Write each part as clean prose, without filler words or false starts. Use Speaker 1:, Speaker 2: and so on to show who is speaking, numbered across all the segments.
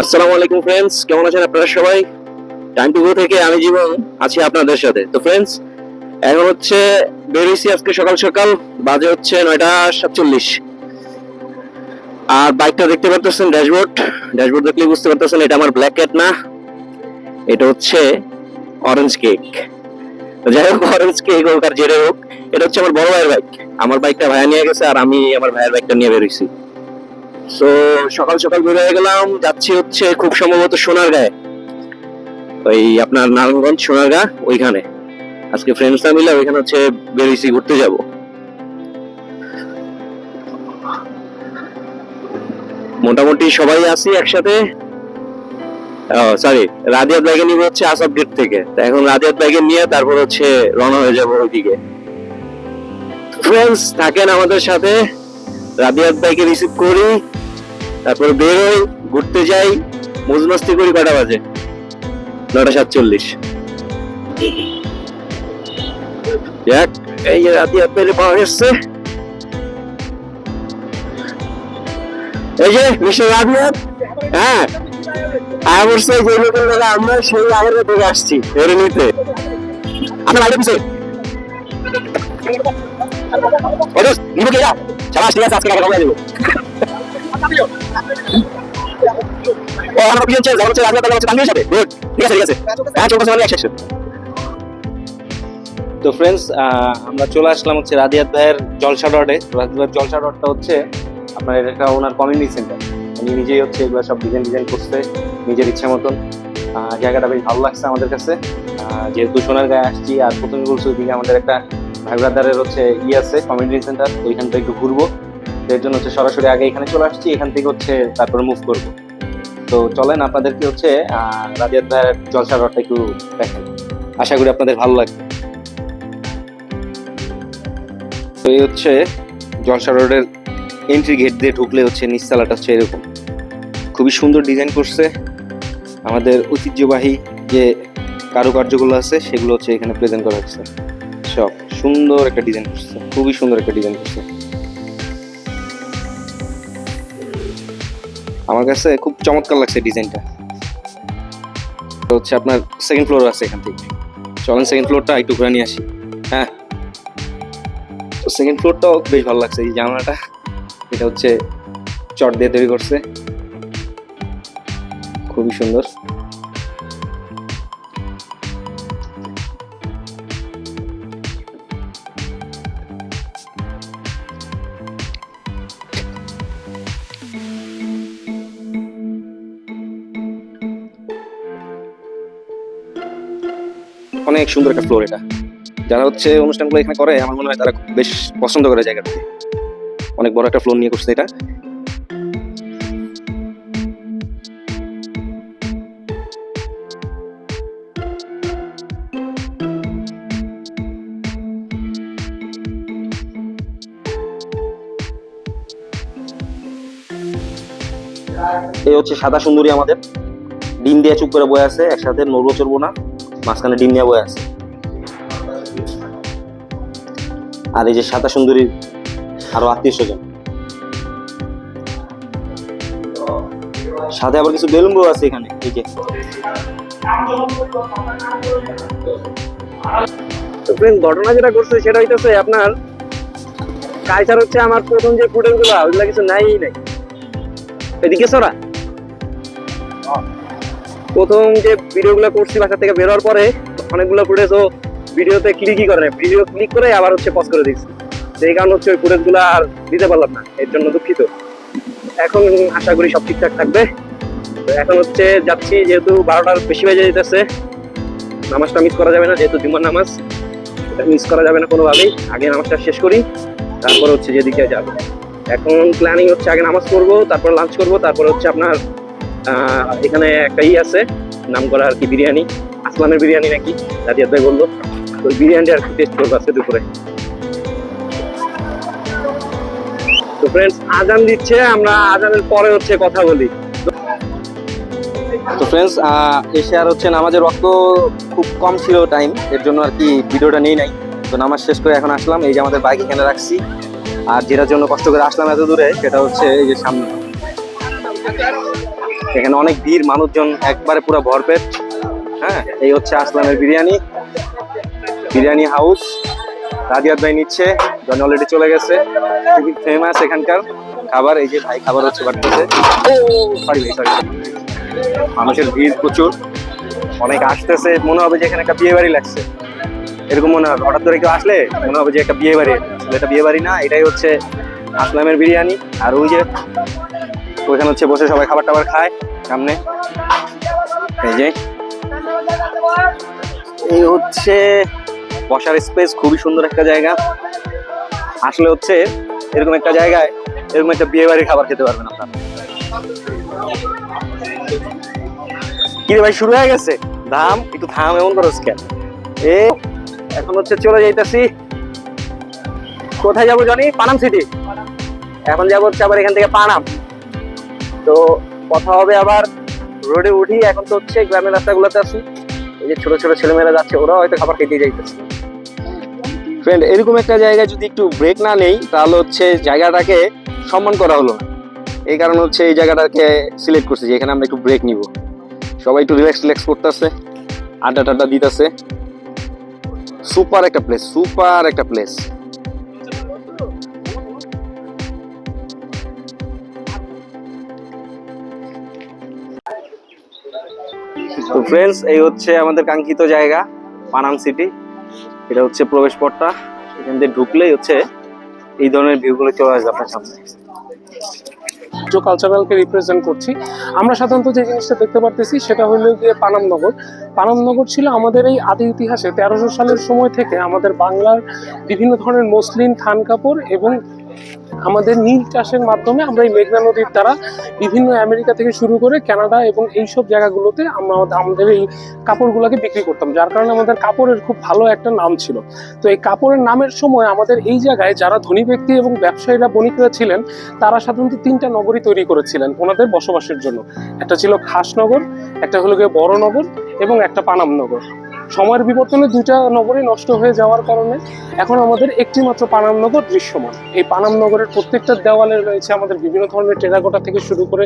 Speaker 1: আসসালামু আলাইকুম ফ্রেন্ডস, কেমন আছেন আপনারা সবাই? টাইম টু গো থেকে আমি জীবন আছি আপনাদের সাথে। তো ফ্রেন্ডস, এখন হচ্ছে বেরিয়েছি আজকে সকাল সকাল, বাজে হচ্ছে 9:47। আর বাইকটা দেখতে পারতেছেন, ড্যাশবোর্ড দেখলে বুঝতে পারতেছেন এটা আমার ব্ল্যাক ক্যাট না, এটা হচ্ছে অরেঞ্জ কেক। যাই হোক, অরেঞ্জ কেক হোক আর যেটা হোক, এটা হচ্ছে আমার বড় ভাইয়ের বাইক। আমার বাইকটা ভাইয়া নিয়ে গেছে আর আমি আমার ভাইয়ের বাইকটা নিয়ে বেরিয়েছি। তো সকাল সকাল বের হয়ে গেলাম, যাচ্ছি হচ্ছে খুব সম্ভবত সোনারগাঁয়ে, ওই আপনার নারায়ণগঞ্জ সোনারগাঁ ওইখানে। আজকে ফ্রেন্ডসরা মিলে ওইখানে হচ্ছে বেরিয়েছি, ঘুরতে যাব। মোটামুটি সবাই আছি একসাথে। সরি, রাদিয়াত বাইকে নিবে হচ্ছে আসাদ গেট থেকে। তা এখন রাদিয়াত বাইকে নিয়ে তারপর হচ্ছে রওনা হয়ে যাব ওইদিকে। ফ্রেন্ডস থাকেন আমাদের সাথে, রাদিয়াত বাইকে রিসিভ করি, তারপর বেরোই, ঘুরতে যাই, মৌজ মাস্তি করি। কটা বাজে? 9:47। যাক, এই যে রাদিয়াত বাইরে পাওয়া গেছে। এই যে মিস্টার রাদিয়াত। হ্যাঁ, অবশ্যই যে লোকের দাদা আমরা সেই আগের থেকে আসছি ধরে নিতে। আপনার আগে পিছিয়ে ওদের নিব কি এরা? সাবাস, ঠিক আছে, আজকে টাকা কমাই দেবো। ও আমার পিছন চেয়ে যাচ্ছে, রাদিয়াত দাদা হচ্ছে টাঙ্গিয়ে যাবে। গুড, ঠিক আছে ঠিক আছে। হ্যাঁ, চলছে মানে একশো। তো ফ্রেন্ডস, আমরা চলে আসলাম হচ্ছে রাদিয়াত ভাইয়ের জলসা রডে। রাদিয়াত ভাইয়ের জলসা রডটা হচ্ছে আপনার এটা ওনার কমিউনিটি সেন্টার। উনি নিজেই হচ্ছে এগুলো সব ডিজাইন করছে নিজের ইচ্ছা মতন। জায়গাটা বেশ ভালো লাগছে আমাদের কাছে। যেহেতু সোনারগাঁয়ে আসছি আর প্রথমে বলছি ওইদিকে আমাদের একটা ভাই ব্রাদারের হচ্ছে আছে কমিউনিটি সেন্টার, ওইখানটা একটু ঘুরবো। এর জন্য হচ্ছে সরাসরি আগে এখানে চলে আসছি, এখান থেকে হচ্ছে তারপরে মুভ করবো। তো চলেন আপনাদেরকে হচ্ছে রাদিয়াত ভাইয়ের জলসা রডটা একটু দেখেন, আশা করি আপনাদের ভালো লাগবে। তো এই হচ্ছে জলসা রোডের এন্ট্রি গেট দিয়ে ঢুকলে হচ্ছে নিচতলাটা হচ্ছে এরকম, খুবই সুন্দর ডিজাইন করছে। আমাদের ঐতিহ্যবাহী যে কারুকার্যগুলো আছে সেগুলো হচ্ছে এখানে প্রেজেন্ট করা হচ্ছে। সব সুন্দর একটা ডিজাইন করছে, খুবই সুন্দর একটা ডিজাইন করছে। আমার কাছে খুব চমৎকার লাগছে ডিজাইনটা। তো হচ্ছে আপনার সেকেন্ড ফ্লোর আছে এখান থেকে। চলেন সেকেন্ড ফ্লোরটা একটু ঘুরে নিয়ে আসি। হ্যাঁ, তো সেকেন্ড ফ্লোরটাও বেশ ভালো লাগছে। এই জানালাটা এটা হচ্ছে চট দিয়ে তৈরি করছে, খুবই সুন্দর। অনেক সুন্দর একটা ফ্লোর এটা। যারা হচ্ছে অনুষ্ঠানগুলো এখানে করে আমার মনে হয় তারা বেশ পছন্দ করে জায়গাটাতে। অনেক বড় একটা ফ্লোর নিয়ে করছে এটা। এই হচ্ছে সাদা সুন্দরী আমাদের, ডিম দিয়ে চুপ করে বয়ে আছে, একসাথে নড়বো চড়বো না, মাঝখানে ডিম নিয়ে বয়ে আছে। আর এই যে সাদা সুন্দরীর আরো আত্মীয় স্বজন, সাথে আবার কিছু বেলুন আছে এখানে। এই যে ঘটনা যেটা করছে সেটা হইতেছে আপনার কালচার হচ্ছে আমার প্রথম যে ফুটেজ গুলো ওইগুলা কিছু নাই। এদিকে সরা প্রথম যে ভিডিও গুলো করছি বাসা থেকে বেরোর পরে অনেকগুলো ফুটেজও ভিডিওতে ক্লিকই করে, ভিডিও ক্লিক করে আবার হচ্ছে পজ করে দিচ্ছি। সেই কারণ হচ্ছে ওই ফুটেজ গুলো আর দিতে পারলাম না, এর জন্য দুঃখিত। এখন আশা করি সব ঠিকঠাক থাকবে। এখন হচ্ছে যাচ্ছি, যেহেতু 12টার বেশি বেজে যেতেছে, নামাজটা মিস করা যাবে না, যেহেতু জুমার নামাজ, এটা মিস করা যাবে না কোনোভাবেই। আগে নামাজটা শেষ করি, তারপর হচ্ছে যেদিকে যাবো। এখন প্ল্যানিং হচ্ছে আগে নামাজ করবো, তারপর লাঞ্চ করবো, তারপর হচ্ছে আপনার এখানে একটা আছে নাম করা আর কি, বিরিয়ানি, আসলামের বিরিয়ানি নাকি রাদিয়াত ভাই বললো, ওই বিরিয়ানি আর কি টেস্ট করবো আজকে দুপুরে। তো ফ্রেন্ডস, আজান দিচ্ছে, আমরা আজানের পরে হচ্ছে কথা বলি। তো ফ্রেন্ডস, এসে আর হচ্ছে নামাজের রক্ত খুব কম ছিল টাইম, এর জন্য আর কি ভিডিওটা নেই নাই। তো নামাজ শেষ করে এখন আসলাম, এই যে আমাদের বাইক এখানে রাখছি। আর যেটার জন্য কষ্ট করে আসলাম এত দূরে সেটা হচ্ছে এই যে সামনে। এখানে অনেক ভিড়, মানুষজন একবারে পুরো ভরপেট। হ্যাঁ, এই হচ্ছে আসলামের বিরিয়ানি, বিরিয়ানি হাউস। রাদিয়াত ভাই নিচ্ছে, জন অলরেডি চলে গেছে। খুবই ফেমাস এখানকার খাবার। এই যে ভাই খাবার হচ্ছে বাড়তেছে। সরি ভাই, সরি। মানুষের ভিড় প্রচুর, অনেক আসতেছে, মনে হবে যে এখানে একটা বিয়ে বাড়ি লাগছে, এরকম মনে হবে। হঠাৎ করে কেউ আসলে মনে হবে যে একটা বিয়ে বাড়ি। এটা বিয়ে বাড়ি না, এটাই হচ্ছে আসলামের বিরিয়ানি। আর ওই যে ওইখানে হচ্ছে বসে সবাই খাবার টাবার খায় সামনে। এই যে এই হচ্ছে বসার স্পেস, খুবই সুন্দর একটা জায়গা। আসলে হচ্ছে এরকম একটা জায়গায় এরকম একটা বিয়ে বাড়ির খাবার খেতে পারবেন আপনারা। কি রে ভাই, শুরু হয়ে গেছে? থাম একটু, থাম, এমন করো কেন? এ এখন হচ্ছে চলে যাইতেছি। কোথায় যাবো জানি? পানাম সিটি। এখন যাবো হচ্ছে আবার এখান থেকে পানাম। তো কথা হবে আবার রোডে উঠি। এখন তো হচ্ছে গ্রামের রাস্তাগুলোতে আছি। এই যে ছোট ছোট ছেলেমেয়েরা যাচ্ছে, ওরা হয়তো খাবার খেতে যাইতেছে। ফ্রেন্ড, এরকম একটা জায়গায় যদি একটু ব্রেক না নেই তাহলে হচ্ছে জায়গাটাকে সম্মান করা হলো না। এই কারণে হচ্ছে এই জায়গাটাকে সিলেক্ট করছি যে এখানে আমরা একটু ব্রেক নিব। সবাই একটু রিল্যাক্স করতেছে, আড্ডা টাড্ডা দিতেছে। সুপার একটা প্লেস, সুপার একটা প্লেস। তো ফ্রেন্ডস, এই হচ্ছে আমাদের কাঙ্ক্ষিত জায়গা পানাম সিটি। এটা হচ্ছে প্রবেশ পথটা। এখান দিয়ে ঢুকলেই হচ্ছে এই ধরনের ভিউগুলো চলে আসবে আপনার সামনে।
Speaker 2: কালচারালকে রিপ্রেজেন্ট করছি। আমরা সাধারণত যে জিনিসটা দেখতে পারতেছি সেটা হলো গিয়ে পানামনগর। পানামনগর ছিল আমাদের এই আদি ইতিহাসে 1300 সালের সময় থেকে আমাদের বাংলার বিভিন্ন ধরনের মসলিন, থান কাপড় এবং আমাদের নীল চাষের মাধ্যমে আমরা এই মেঘনা নদীর দ্বারা বিভিন্ন আমেরিকা থেকে শুরু করে কানাডা এবং এইসব জায়গাগুলোতে আমরা আমাদের এই কাপড়গুলোকে বিক্রি করতাম, যার কারণে আমাদের কাপড়ের খুব ভালো একটা নাম ছিল। তো এই কাপড়ের নামের সময় আমাদের এই জায়গায় যারা ধনী ব্যক্তি এবং ব্যবসায়ীরা, বণিকরা ছিলেন, তারা সাধারণত 3টা নগরী তৈরি করেছিলেন ওনাদের বসবাসের জন্য। একটা ছিল খাসনগর, একটা হলো গিয়ে বড়নগর এবং একটা পানামনগর। সময়ের বিবর্তনে 2টা নগরী নষ্ট হয়ে যাওয়ার কারণে এখন আমাদের একটি মাত্র পানামনগর দৃশ্যমান। এই পানামনগরের প্রত্যেকটা দেওয়ালে রয়েছে আমাদের বিভিন্ন ধরনের টেরাকোটা থেকে শুরু করে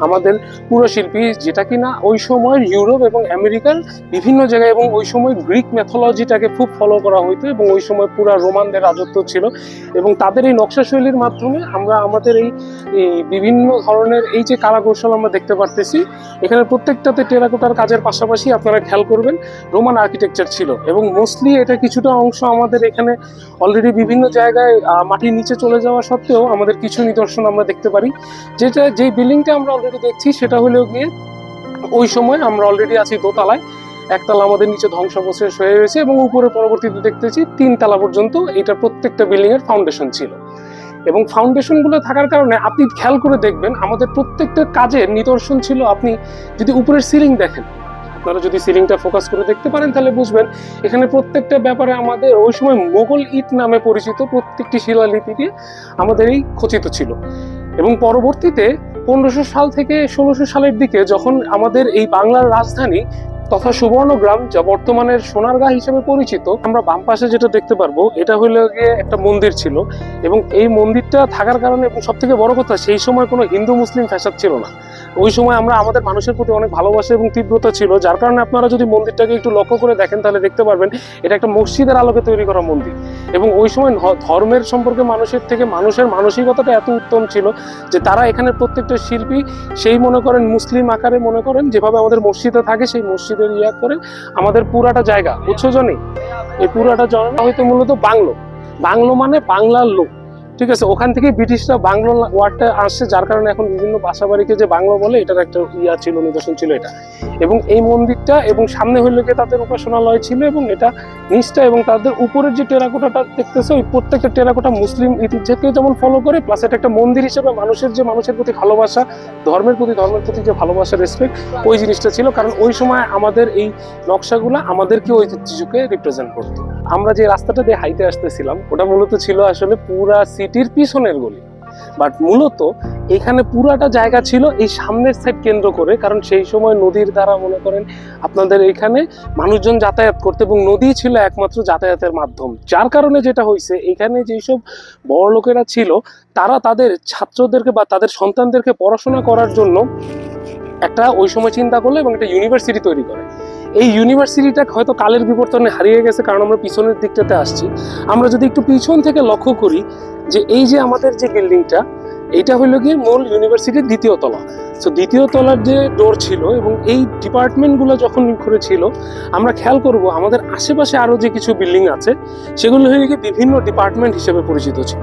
Speaker 2: আমাদের পুরো শিল্পী, যেটা কিনা ওই সময়ের ইউরোপ এবং আমেরিকার বিভিন্ন জায়গায় এবং ওই সময় গ্রিক ম্যাথোলজিটাকে খুব ফলো করা হইতো এবং ওই সময় পুরো রোমানদের রাজত্ব ছিল। এবং তাদের এই নকশা শৈলীর মাধ্যমে আমরা আমাদের এই বিভিন্ন ধরনের এই যে কালাকৌশল আমরা দেখতে পারতেছি, এখানে প্রত্যেকটাতে টেরাকোটার কাজের পাশাপাশি আপনারা খেয়াল করবেন রোমান আর্কিটেকচার ছিল। এবং মোস্টলি এটা কিছুটা অংশ আমাদের এখানে অলরেডি বিভিন্ন জায়গায় মাটির নিচে চলে যাওয়া সত্ত্বেও আমাদের কিছু নিদর্শন আমরা দেখতে পারি। যে বিল্ডিংটা আমরা অলরেডি দেখছি সেটা হলো গিয়ে ওই সময় আমরা অলরেডি আছি দোতলায়। একতলা আমাদের নিচে ধ্বংসাবশেষ হয়ে গেছে এবং উপরে পরবর্তীতে দেখতেছি 3 তলা পর্যন্ত এটা প্রত্যেকটা বিল্ডিং এর ফাউন্ডেশন ছিল। এবং ফাউন্ডেশনগুলো থাকার কারণে আপনি খেয়াল করে দেখবেন আমাদের প্রত্যেকটা কাজের নিদর্শন ছিল। আপনি যদি উপরের সিলিং দেখেন, আপনারা যদি সিলিংটা ফোকাস করে দেখতে পারেন তাহলে বুঝবেন এখানে প্রত্যেকটা ব্যাপারে আমাদের ওই সময় মোগল ইট নামে পরিচিত প্রত্যেকটি শিলালিপিতে আমাদের এই খচিত ছিল। এবং পরবর্তীতে 1500 সাল থেকে 1600 সালের দিকে যখন আমাদের এই বাংলার রাজধানী তথা সুবর্ণগ্রাম, যা বর্তমানের সোনারগাঁ হিসেবে পরিচিত, আমরা বাম পাশে যেটা দেখতে পারবো এটা হলো গিয়ে একটা মন্দির ছিল। এবং এই মন্দিরটা থাকার কারণে এবং সব থেকে বড় কথা, সেই সময় কোনো হিন্দু মুসলিম ফ্যাসাদ ছিল না। ওই সময় আমরা আমাদের মানুষের প্রতি অনেক ভালোবাসা এবং তীব্রতা ছিল, যার কারণে আপনারা যদি মন্দিরটাকে একটু লক্ষ্য করে দেখেন তাহলে দেখতে পারবেন এটা একটা মসজিদের আলোকে তৈরি করা মন্দির। এবং ওই সময় ধর্মের সম্পর্কে মানুষের থেকে মানুষের মানসিকতাটা এত উত্তম ছিল যে তারা এখানে প্রত্যেকটা শিল্পী সেই মনে করেন মুসলিম আকারে মনে করেন যেভাবে আমাদের মসজিদে থাকে সেই মসজিদের ইয়া করে আমাদের পুরাটা জায়গা উৎসজনে এই পুরাটা জায়গা হয়তো মূলত বাংলো মানে বাংলার লোক, ঠিক আছে। ওখান থেকে ব্রিটিশরা বাংলো ওয়ার্ডটা আসছে, যার কারণে এখন বিভিন্ন বাসা বাড়িকে যে বাংলো বলে এটার একটা ইয়া ছিল, নিদর্শন ছিল এটা। এবং এই মন্দিরটা এবং সামনে হইল গিয়ে তাদের উপাসনালয় ছিল এবং এটা নিচটা এবং তাদের উপরের যে টেরাকোটাটা দেখতেছে ওই প্রত্যেকটা টেরাকোটা মুসলিম ঐতিহ্যকে যেমন ফলো করে, প্লাস এটা একটা মন্দির হিসেবে মানুষের প্রতি ভালোবাসা, ধর্মের প্রতি যে ভালোবাসা, রেসপেক্ট, ওই জিনিসটা ছিল। কারণ ওই সময় আমাদের এই নকশাগুলো আমাদেরকে ঐতিহ্যকে রিপ্রেজেন্ট করতো। আমরা যে রাস্তাটা দিয়ে হাইটে আসতেছিলাম ওটা মূলত ছিল আসলে পুরা সিটির পিছনের গলি, বাট মূলত এখানে পুরাটা জায়গা ছিল এই সামনের সাইড কেন্দ্র করে। কারণ সেই সময় নদীর দ্বারা মনে করেন আপনাদের এখানে মানুষজন যাতায়াত করতে এবং নদী ছিল একমাত্র যাতায়াতের মাধ্যম, যার কারণে যেটা হয়েছে এখানে যেসব বড় লোকেরা ছিল তারা তাদের ছাত্রদেরকে বা তাদের সন্তানদেরকে পড়াশোনা করার জন্য একটা ওই সময় চিন্তা করলো এবং একটা ইউনিভার্সিটি তৈরি করে। এই ইউনিভার্সিটিটা হয়তো কালের বিবর্তনে হারিয়ে গেছে, কারণ আমরা পিছনের দিকটাতে আসছি। আমরা যদি একটু পিছন থেকে লক্ষ্য করি যে এই যে আমাদের যে বিল্ডিংটা, এইটা হলো গিয়ে মূল ইউনিভার্সিটির দ্বিতীয় তলা। সো দ্বিতীয় তলার যে ডোর ছিল এবং এই ডিপার্টমেন্টগুলো যখন করেছিল, আমরা খেয়াল করব আমাদের আশেপাশে আরও যে কিছু বিল্ডিং আছে সেগুলো হয়ে গিয়ে বিভিন্ন ডিপার্টমেন্ট হিসেবে পরিচিত ছিল।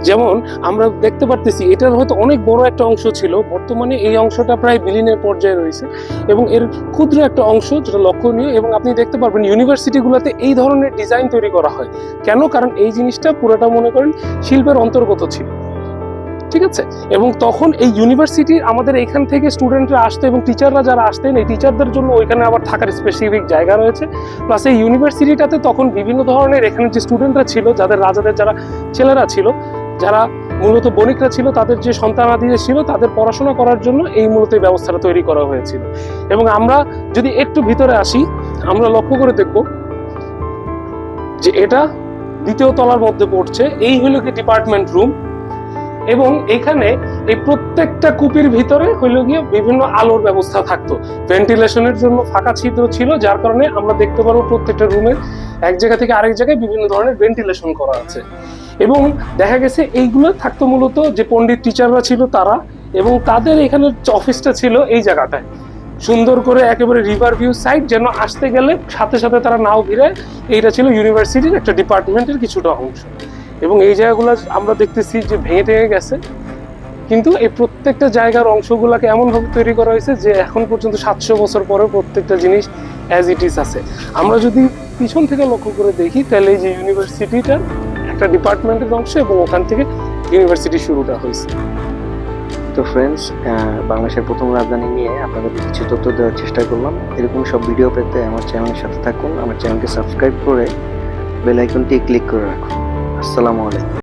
Speaker 2: যেমন আমরা দেখতে পারতেছি এটার হয়তো অনেক বড় একটা অংশ ছিল, বর্তমানে এই অংশটা প্রায় বিলীনের পর্যায়ে রয়েছে এবং এর ক্ষুদ্র একটা অংশ যেটা লক্ষণীয়। এবং আপনি দেখতে পারবেন ইউনিভার্সিটিগুলোতে এই ধরনের ডিজাইন তৈরি করা হয় কেন, কারণ এই জিনিসটা পুরোটা মনে করেন শিল্পের অন্তর্গত ছিল, ঠিক আছে। এবং তখন এই ইউনিভার্সিটির আমাদের এখান থেকে স্টুডেন্টরা আসতো এবং টিচাররা যারা আসতেন, এই টিচারদের জন্য ওইখানে আবার থাকার স্পেসিফিক জায়গা রয়েছে। প্লাস এই ইউনিভার্সিটিটাতে তখন বিভিন্ন ধরনের এখানে যে স্টুডেন্টরা ছিল, যাদের রাজাদের যারা ছেলেরা ছিল, যারা মূলত বণিকরা ছিল, তাদের যে সন্তানাদিরা ছিল, তাদের পড়াশোনা করার জন্য এই মূলত এই ব্যবস্থাটা তৈরি করা হয়েছিল। এবং আমরা যদি একটু ভিতরে আসি, আমরা লক্ষ্য করে দেখব যে এটা দ্বিতীয় তলার মধ্যে পড়ছে। এই হলো কি ডিপার্টমেন্ট রুম, এবং এখানে এই প্রত্যেকটা কুপির ভিতরে হইলো গিয়ে বিভিন্ন আলোর ব্যবস্থা থাকতো। ভেন্টিলেশনের জন্য ফাঁকা ছিদ্র ছিল, যার কারণে আমরা দেখতে পারবো প্রত্যেকটা রুমের এক জায়গা থেকে আরেক জায়গায় বিভিন্ন ধরনের ভেন্টিলেশন করা আছে। এবং দেখা গেছে এইগুলো থাকতো মূলত যে পণ্ডিত টিচাররা ছিল তারা, এবং তাদের এখানে অফিসটা ছিল এই জায়গাটায় সুন্দর করে একেবারে রিভার ভিউ সাইড, যেন আসতে গেলে সাথে সাথে তারা নাও ভিড়ে। এইটা ছিল ইউনিভার্সিটির একটা ডিপার্টমেন্টের কিছুটা অংশ। এবং এই জায়গাগুলো আমরা দেখতেছি যে ভেঙে টেঙে গেছে, কিন্তু এই প্রত্যেকটা জায়গার অংশগুলোকে এমনভাবে তৈরি করা হয়েছে যে এখন পর্যন্ত 700 বছর পরে প্রত্যেকটা জিনিস অ্যাজ ইট ইজ আছে। আমরা যদি পিছন থেকে লক্ষ্য করে দেখি, তাহলে এই যে ইউনিভার্সিটিটা একটা ডিপার্টমেন্টের অংশ এবং ওখান থেকে ইউনিভার্সিটি শুরুটা হয়েছে।
Speaker 3: তো ফ্রেন্ডস, বাংলাদেশের প্রথম রাজধানী নিয়ে আপনাদের কিছু তথ্য দেওয়ার চেষ্টা করলাম। এরকম সব ভিডিও পেতে আমার চ্যানেলের সাথে থাকুন, আমার চ্যানেলকে সাবস্ক্রাইব করে বেল আইকনটি ক্লিক করে রাখুন। আসসালামু আলাইকুম।